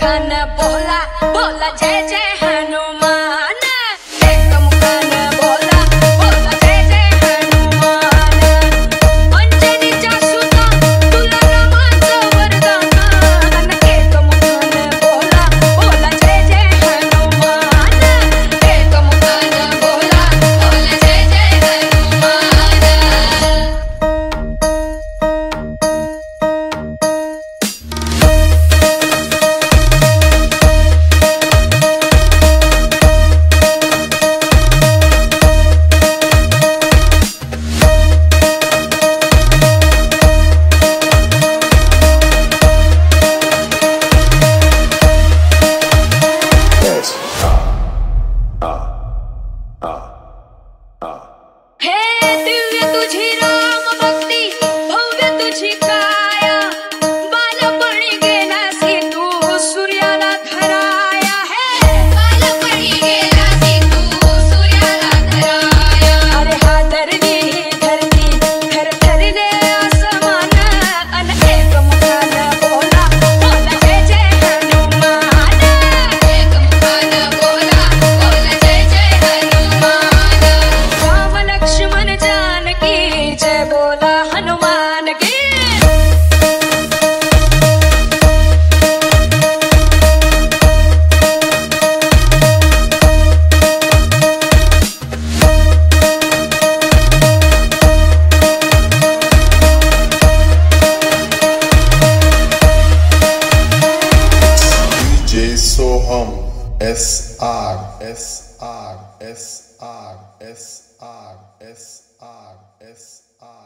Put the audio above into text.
मुखान बोला बोला जय जय हनुमान। एक मुखान बोला बोला जय जय हनुमान। अंजनीच्या सुता तुला रामाचं वरदान। एक मुखान बोला बोला जय जय हनुमान। एक मुखान बोला बोला जय जय हनुमान। हे दिव्य तुझी राम भक्ती भव्य तुझी काया। बालपणी गेलासी तू सूर्याला धराया। हे बालपणी गेलासी तू सूर्याला धराया। अरे हा धरणी धरती थरथरले आसमान। अन एक मुखान बोला बोला जय जय हनुमान। एक मुखान बोला बोला जय जय हनुमान। राम लक्ष्मण जानकी जय बोला हनुमान की। DJ Soham SR SR SR SR SR SR